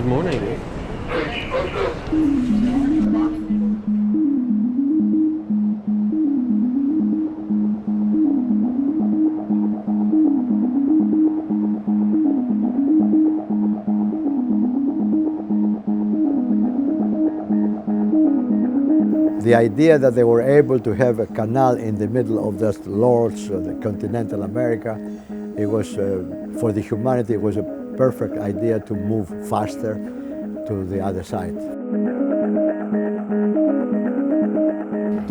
Good morning. The idea that they were able to have a canal in the middle of this large continental America, it was, for the humanity, it was a perfect idea to move faster to the other side.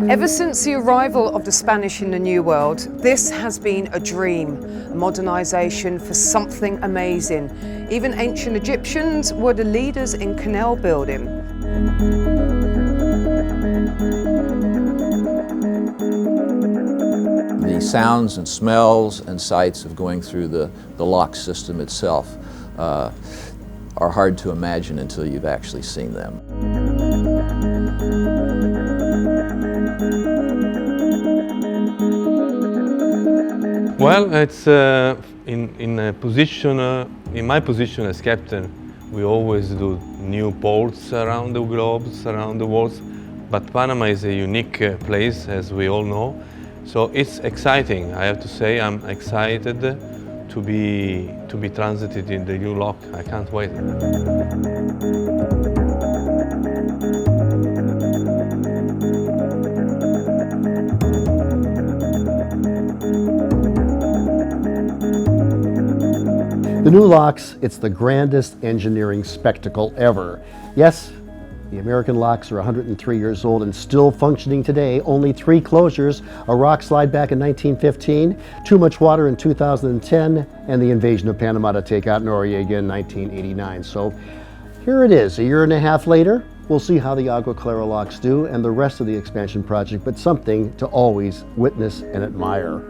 Ever since the arrival of the Spanish in the New World, this has been a dream, a modernization for something amazing. Even ancient Egyptians were the leaders in canal building. The sounds and smells and sights of going through the lock system itself are hard to imagine until you've actually seen them. Well, it's in my position as captain, we always do new ports around the globe, around the world. But Panama is a unique place, as we all know. So it's exciting. I have to say, I'm excited to be transited in the new lock. I can't wait. The new locks, it's the grandest engineering spectacle ever. Yes, the American locks are 103 years old and still functioning today. Only 3 closures, a rock slide back in 1915, too much water in 2010, and the invasion of Panama to take out Noriega in 1989. So here it is, a year and a half later. We'll see how the Agua Clara locks do and the rest of the expansion project, but something to always witness and admire.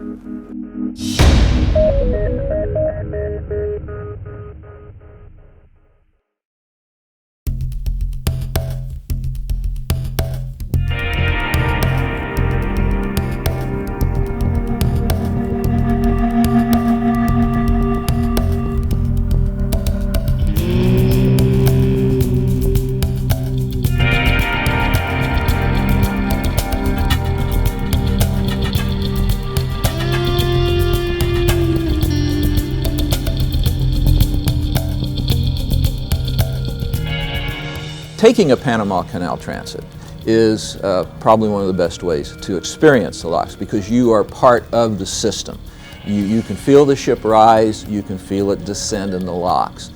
Taking a Panama Canal transit is probably one of the best ways to experience the locks because you are part of the system. You can feel the ship rise, you can feel it descend in the locks.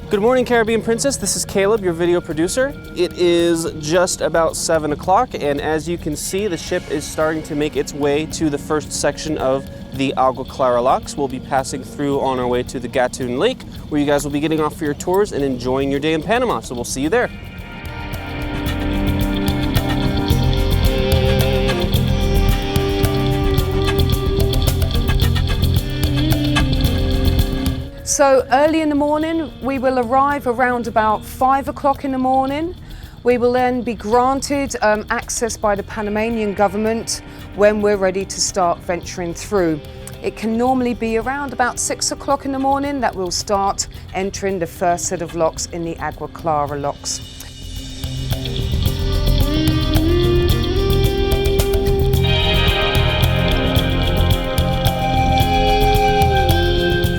Good morning, Caribbean Princess. This is Caleb, your video producer. It is just about 7 o'clock, and as you can see, the ship is starting to make its way to the first section of the Agua Clara locks. We'll be passing through on our way to the Gatun Lake, where you guys will be getting off for your tours and enjoying your day in Panama, so we'll see you there. So early in the morning, we will arrive around about 5 o'clock in the morning. We will then be granted access by the Panamanian government when we're ready to start venturing through. It can normally be around about 6 o'clock in the morning that we'll start entering the first set of locks in the Agua Clara locks.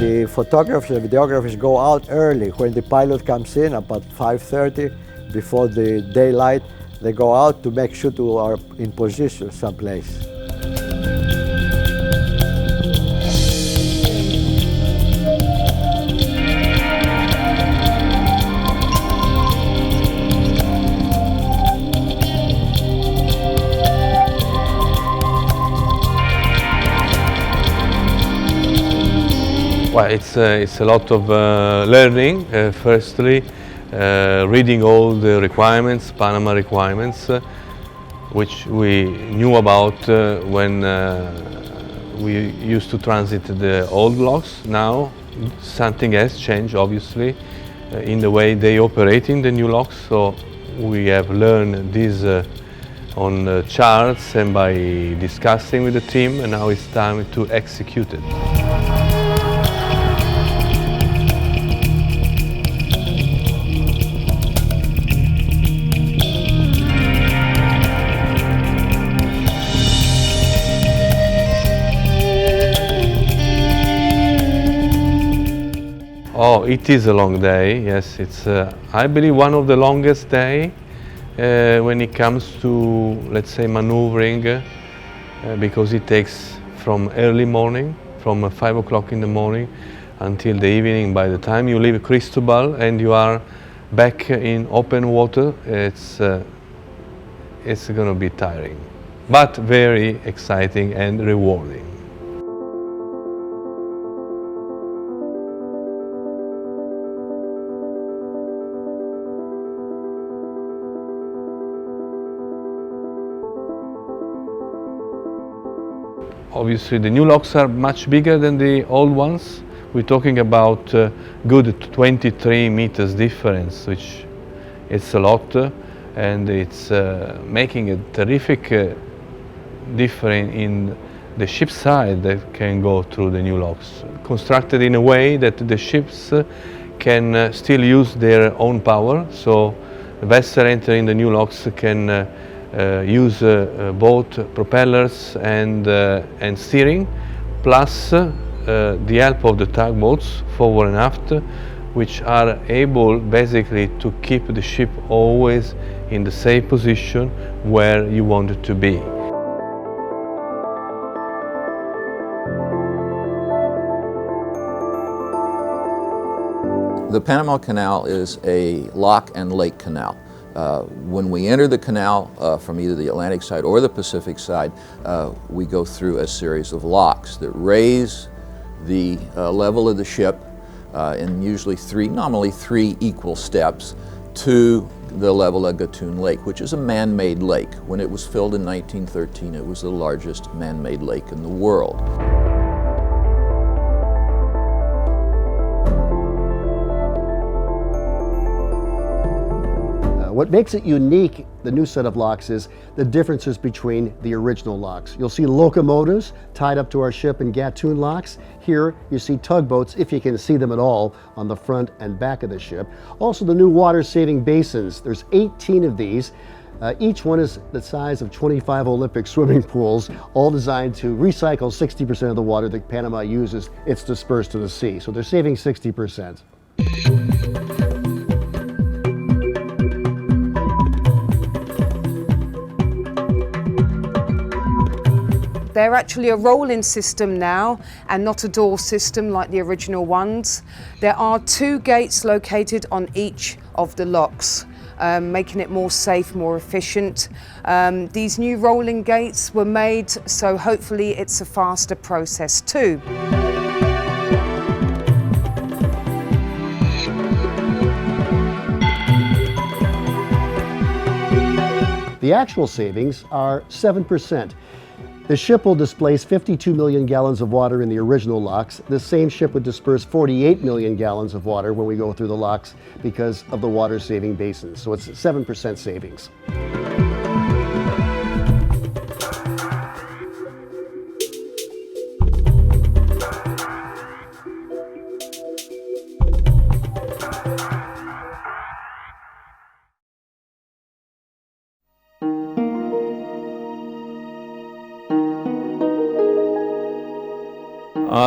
The photographers and videographers go out early when the pilot comes in about 5:30 before the daylight. They go out to make sure we are in position someplace. Well, it's a lot of learning. Firstly, reading all the requirements, Panama requirements, which we knew about when we used to transit the old locks. Now something has changed, obviously. in the way they operate in the new locks. So we have learned this on charts and by discussing with the team, and now it's time to execute it. Oh, it is a long day. Yes, it's I believe one of the longest day when it comes to, let's say, maneuvering, because it takes from early morning, from 5 o'clock in the morning until the evening. By the time you leave Cristobal and you are back in open water, it's going to be tiring, but very exciting and rewarding. Obviously, the new locks are much bigger than the old ones. We're talking about good 23 meters difference, which it's a lot, and it's making a terrific difference in the ship side that can go through the new locks. Constructed in a way that the ships can still use their own power, so the vessel entering the new locks can use both propellers and steering, plus the help of the tugboats forward and aft, which are able basically to keep the ship always in the safe position where you want it to be. The Panama Canal is a lock and lake canal. When we enter the canal from either the Atlantic side or the Pacific side, we go through a series of locks that raise the level of the ship in usually nominally three equal steps to the level of Gatun Lake, which is a man-made lake. When it was filled in 1913, it was the largest man-made lake in the world. What makes it unique, the new set of locks, is the differences between the original locks. You'll see locomotives tied up to our ship in Gatun locks. Here you see tugboats, if you can see them at all, on the front and back of the ship. Also the new water-saving basins. There's 18 of these. Each one is the size of 25 Olympic swimming pools, all designed to recycle 60% of the water that Panama uses. It's dispersed to the sea, so they're saving 60%. They're actually a rolling system now and not a door system like the original ones. There are 2 gates located on each of the locks, making it more safe, more efficient. These new rolling gates were made, so hopefully it's a faster process too. The actual savings are 7%. The ship will displace 52 million gallons of water in the original locks. This same ship would disperse 48 million gallons of water when we go through the locks because of the water-saving basins. So it's 7% savings.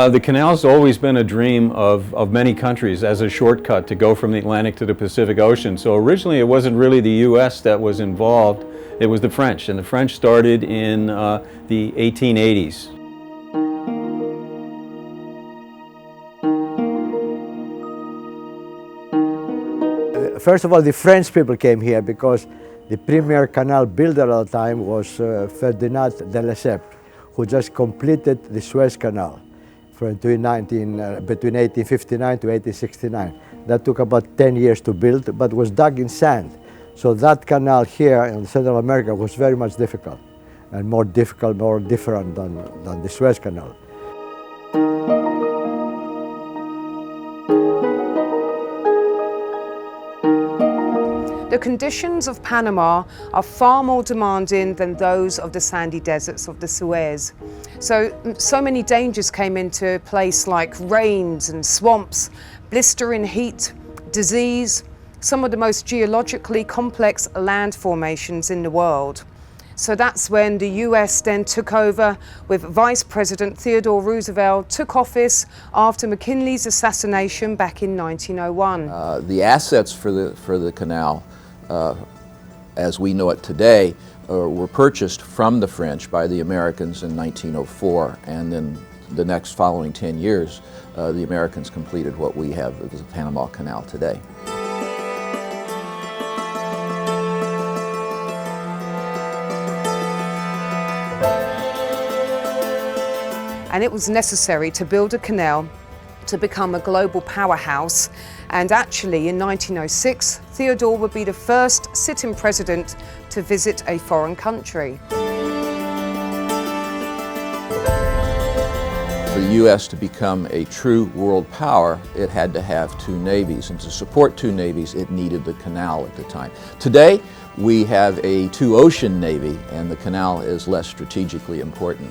The canal's always been a dream of many countries as a shortcut to go from the Atlantic to the Pacific Ocean. So originally it wasn't really the U.S. that was involved, it was the French. And the French started in the 1880s. First of all, the French people came here because the premier canal builder at the time was Ferdinand de Lesseps, who just completed the Suez Canal between 1859 to 1869. That took about 10 years to build, but was dug in sand. So that canal here in Central America was very much difficult, and more difficult, more different than the Suez Canal. conditions of Panama are far more demanding than those of the sandy deserts of the Suez. So many dangers came into place, like rains and swamps, blistering heat, disease, some of the most geologically complex land formations in the world. So that's when the US then took over, with Vice President Theodore Roosevelt took office after McKinley's assassination back in 1901. The assets for the canal, as we know it today, were purchased from the French by the Americans in 1904, and then the next following 10 years, the Americans completed what we have as the Panama Canal today. And it was necessary to build a canal to become a global powerhouse. And actually, in 1906, Theodore would be the first sitting president to visit a foreign country. For the U.S. to become a true world power, it had to have two navies, and to support two navies, it needed the canal at the time. Today, we have a two-ocean navy, and the canal is less strategically important.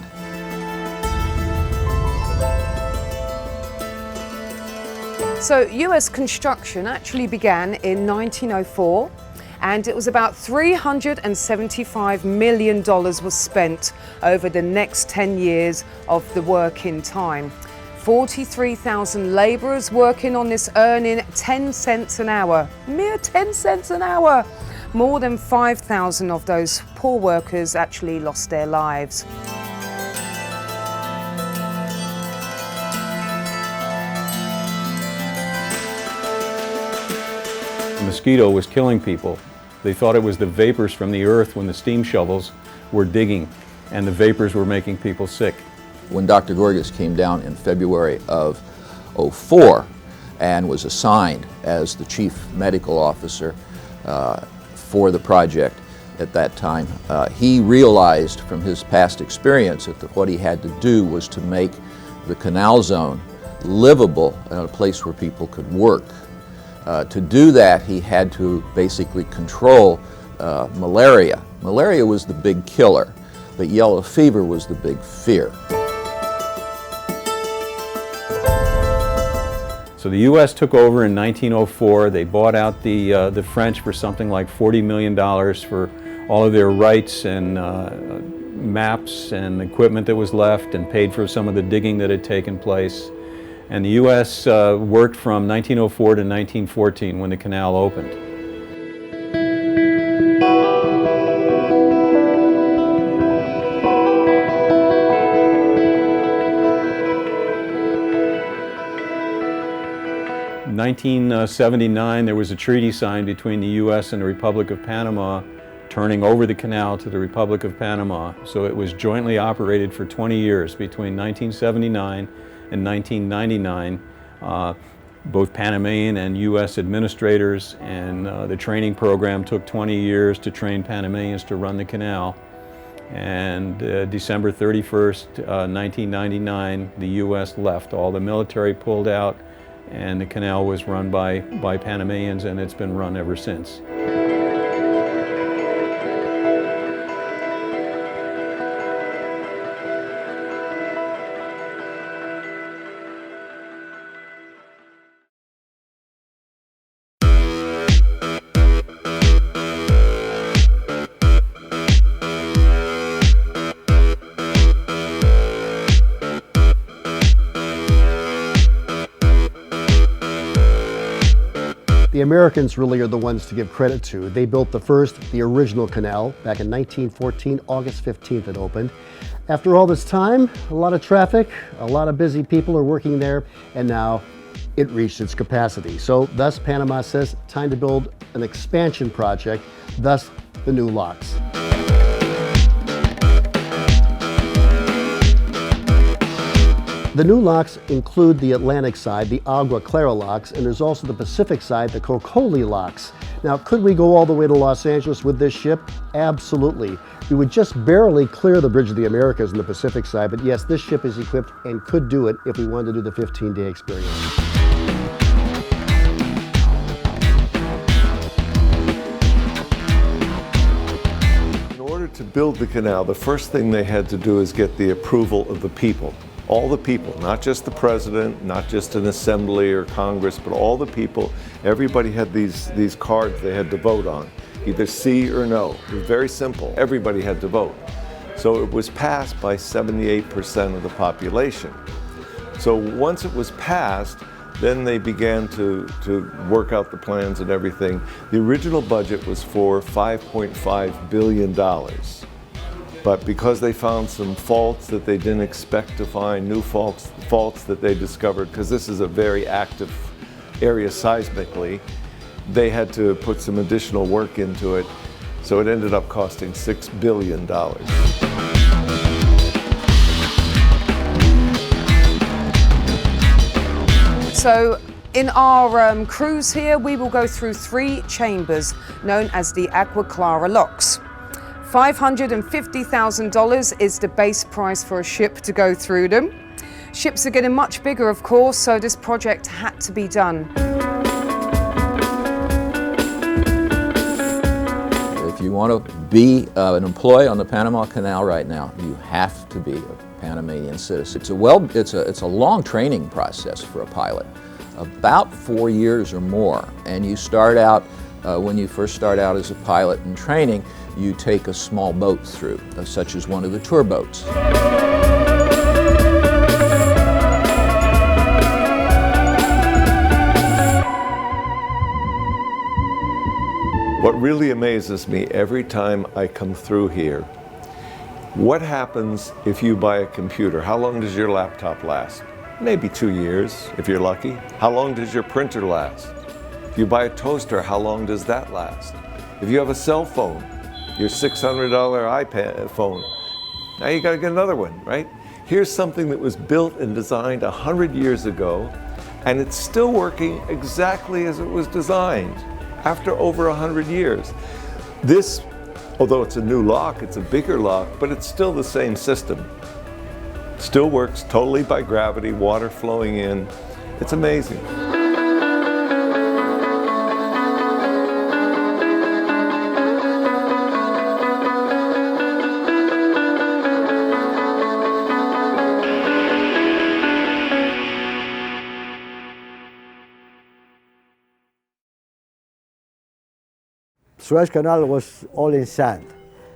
So US construction actually began in 1904, and it was about $375 million was spent over the next 10 years of the working time. 43,000 laborers working on this, earning 10 cents an hour, mere 10 cents an hour. More than 5,000 of those poor workers actually lost their lives. The mosquito was killing people. They thought it was the vapors from the earth when the steam shovels were digging, and the vapors were making people sick. When Dr. Gorgas came down in February of '04 and was assigned as the chief medical officer for the project at that time, he realized from his past experience that what he had to do was to make the canal zone livable and a place where people could work. To do that, he had to basically control malaria. Malaria was the big killer, but yellow fever was the big fear. So the U.S. took over in 1904. They bought out the French for something like $40 million for all of their rights and maps and equipment that was left, and paid for some of the digging that had taken place. And the U.S. worked from 1904 to 1914 when the canal opened. In 1979, there was a treaty signed between the U.S. and the Republic of Panama, turning over the canal to the Republic of Panama. So it was jointly operated for 20 years between 1979 and 1999, both Panamanian and U.S. administrators, and the training program took 20 years to train Panamanians to run the canal. And December 31st, 1999, the U.S. left. All the military pulled out, and the canal was run by Panamanians, and it's been run ever since. The Americans really are the ones to give credit to. They built the first, the original canal back in 1914, August 15th it opened. After all this time, a lot of traffic, a lot of busy people are working there, and now it reached its capacity. So thus Panama says, time to build an expansion project, thus the new locks. The new locks include the Atlantic side, the Agua, Clara locks, and there's also the Pacific side, the Cocoli locks. Now, could we go all the way to Los Angeles with this ship? Absolutely. We would just barely clear the Bridge of the Americas on the Pacific side, but yes, this ship is equipped and could do it if we wanted to do the 15-day experience. build the canal, the first thing they had to do is get the approval of the people. All the people, not just the president, not just an assembly or Congress, but all the people. Everybody had these cards they had to vote on, either sí or no. It was very simple. Everybody had to vote. So it was passed by 78% of the population. So once it was passed, then they began to work out the plans and everything. The original budget was for $5.5 billion. But because they found some faults that they didn't expect to find, new faults that they discovered, because this is a very active area seismically, they had to put some additional work into it. So it ended up costing $6 billion. So in our cruise here, we will go through 3 chambers known as the Agua Clara locks. $550,000 is the base price for a ship to go through them. Ships are getting much bigger, of course, so this project had to be done. If you want to be an employee on the Panama Canal right now, you have to be a Panamanian citizen. It's a long training process for a pilot, about 4 years or more. And you start out, when you first start out as a pilot in training, you take a small boat through, such as one of the tour boats. What really amazes me every time I come through here, what happens if you buy a computer? How long does your laptop last? Maybe 2 years, if you're lucky. How long does your printer last? If you buy a toaster, how long does that last? If you have a cell phone, your $600 iPad phone, now you gotta get another one, right? Here's something that was built and designed 100 years ago, and it's still working exactly as it was designed after over 100 years. This, although it's a new lock, it's a bigger lock, but it's still the same system. Still works totally by gravity, water flowing in. It's amazing. Suez Canal was all in sand,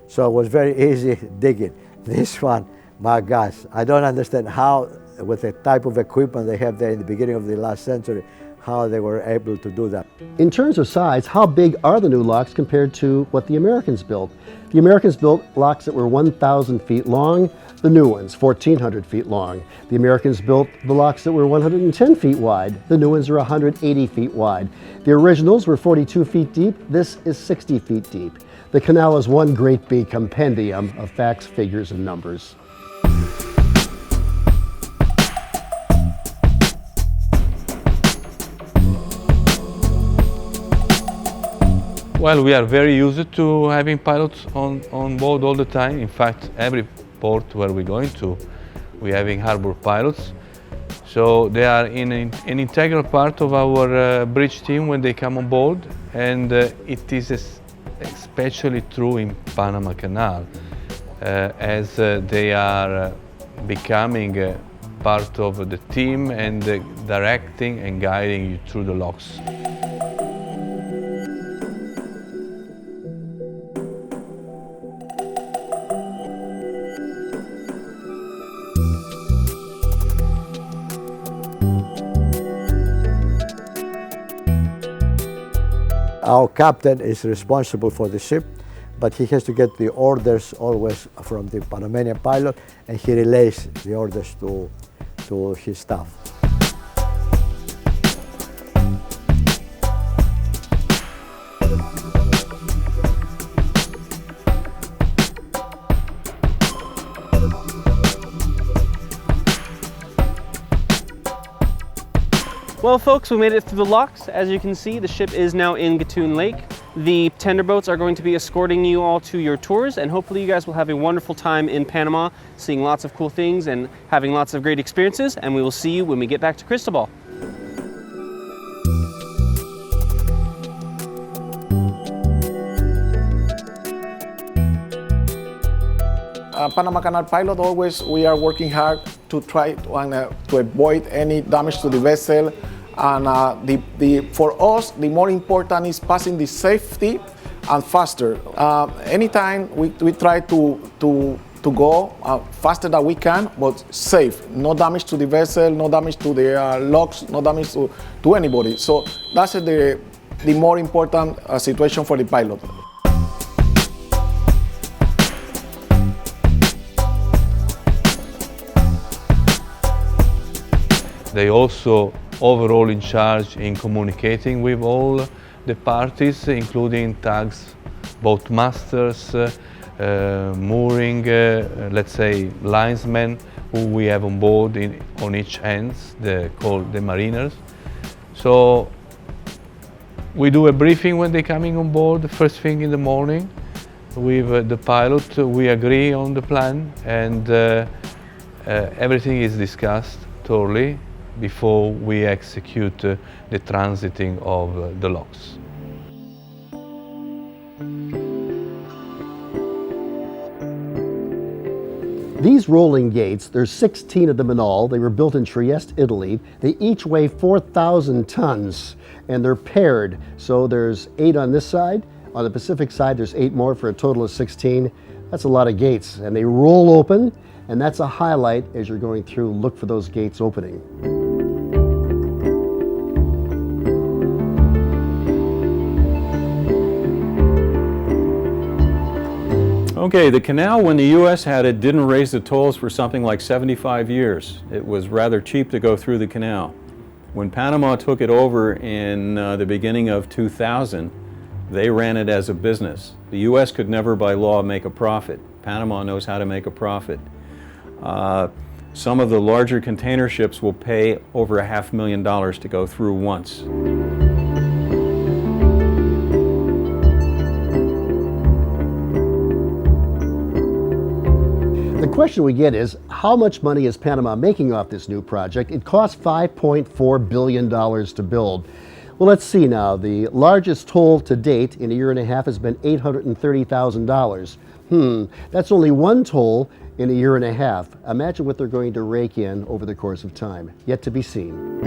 so it was very easy digging. This one, my gosh, I don't understand how, with the type of equipment they have there in the beginning of the last century, how they were able to do that. In terms of size, how big are the new locks compared to what the Americans built? The Americans built locks that were 1,000 feet long, the new ones 1,400 feet long. The Americans built the locks that were 110 feet wide, the new ones are 180 feet wide. The originals were 42 feet deep, this is 60 feet deep. The canal is one great big compendium of facts, figures, and numbers. Well, we are very used to having pilots on board all the time. In fact, every port where we're going to, we're having harbor pilots. So they are an integral part of our bridge team when they come on board, and it is especially true in Panama Canal, as they are becoming part of the team and directing and guiding you through the locks. Our captain is responsible for the ship, but he has to get the orders always from the Panamanian pilot, and he relays the orders to his staff. Well, folks, we made it through the locks. As you can see, the ship is now in Gatun Lake. The tender boats are going to be escorting you all to your tours, and hopefully you guys will have a wonderful time in Panama, seeing lots of cool things and having lots of great experiences, and we will see you when we get back to Cristobal. Panama Canal pilot, always we are working hard to try to avoid any damage to the vessel. And for us, the more important is passing the safety and faster. Anytime we try to go faster than we can, but safe. No damage to the vessel, no damage to the locks, no damage to anybody. So that's the more important situation for the pilot. They also overall in charge in communicating with all the parties, including tugs, boat masters, mooring, let's say linesmen who we have on board on each end, called the mariners. So we do a briefing when they're coming on board, the first thing in the morning with the pilot. We agree on the plan, and everything is discussed thoroughly before we execute the transiting of the locks. These rolling gates, there's 16 of them in all. They were built in Trieste, Italy. They each weigh 4,000 tons, and they're paired. So there's 8 on this side. On the Pacific side, there's 8 more for a total of 16. That's a lot of gates, and they roll open, and that's a highlight as you're going through. Look for those gates opening. Okay, the canal, when the U.S. had it, didn't raise the tolls for something like 75 years. It was rather cheap to go through the canal. When Panama took it over in the beginning of 2000, they ran it as a business. The U.S. could never by law make a profit. Panama knows how to make a profit. Some of the larger container ships will pay over $500,000 to go through once. The question we get is, how much money is Panama making off this new project? It cost $5.4 billion to build. Well, let's see now. The largest toll to date in a year and a half has been $830,000. That's only one toll in a year and a half. Imagine what they're going to rake in over the course of time. Yet to be seen.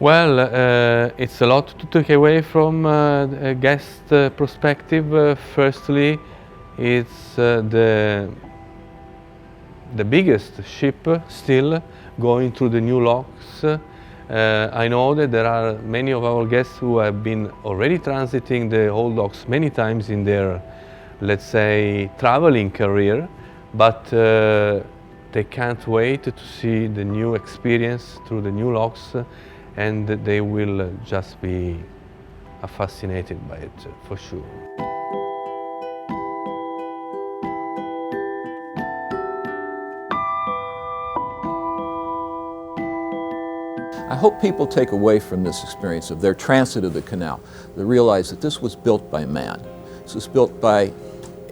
Well, it's a lot to take away from a guest perspective. Firstly, it's the biggest ship still going through the new locks. I know that there are many of our guests who have been already transiting the old locks many times in their, let's say, traveling career, but they can't wait to see the new experience through the new locks, and they will just be fascinated by it for sure. I hope people take away from this experience of their transit of the canal, they realize that this was built by man. This was built by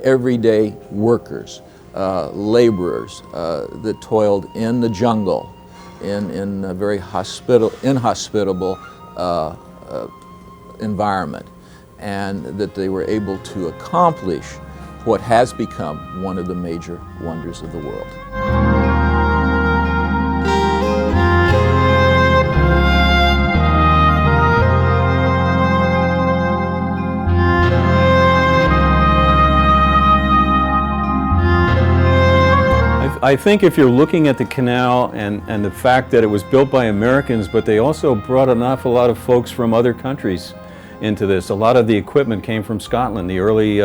everyday workers, laborers that toiled in the jungle, in a very inhospitable environment, and that they were able to accomplish what has become one of the major wonders of the world. I think if you're looking at the canal and the fact that it was built by Americans, but they also brought an awful lot of folks from other countries into this. A lot of the equipment came from Scotland. The early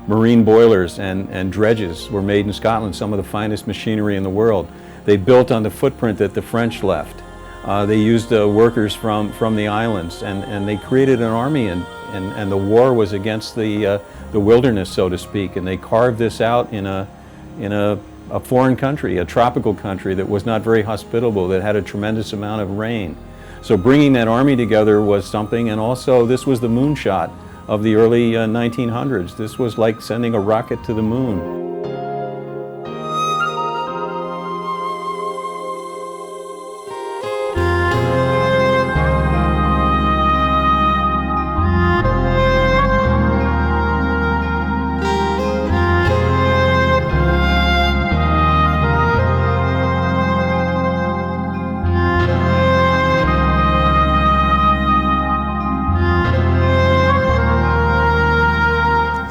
marine boilers and dredges were made in Scotland, some of the finest machinery in the world. They built on the footprint that the French left. They used workers from the islands, and they created an army, and the war was against the the wilderness, so to speak, and they carved this out in a foreign country, a tropical country that was not very hospitable, that had a tremendous amount of rain. So bringing that army together was something, and also this was the moonshot of the early 1900s. This was like sending a rocket to the moon.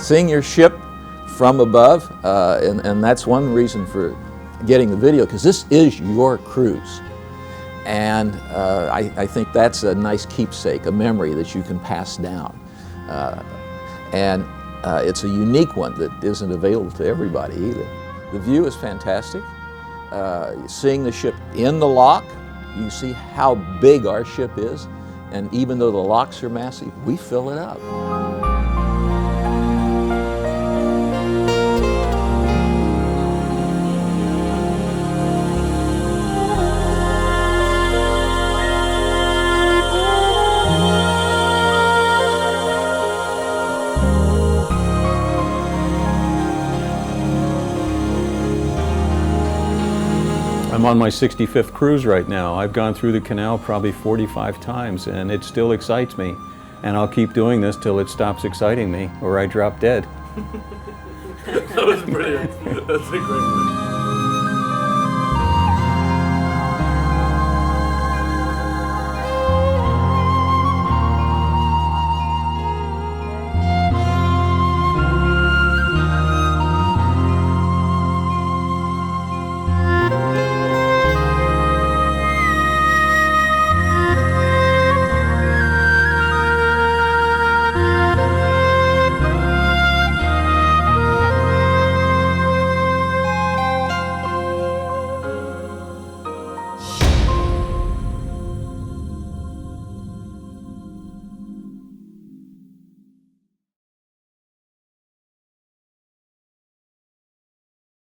Seeing your ship from above, and that's one reason for getting the video, because this is your cruise. And I think that's a nice keepsake, a memory that you can pass down. And it's a unique one that isn't available to everybody either. The view is fantastic. Seeing the ship in the lock, you see how big our ship is, and even though the locks are massive, we fill it up. I'm on my 65th cruise right now. I've gone through the canal probably 45 times, and it still excites me. And I'll keep doing this till it stops exciting me or I drop dead. That was brilliant. That's a great one.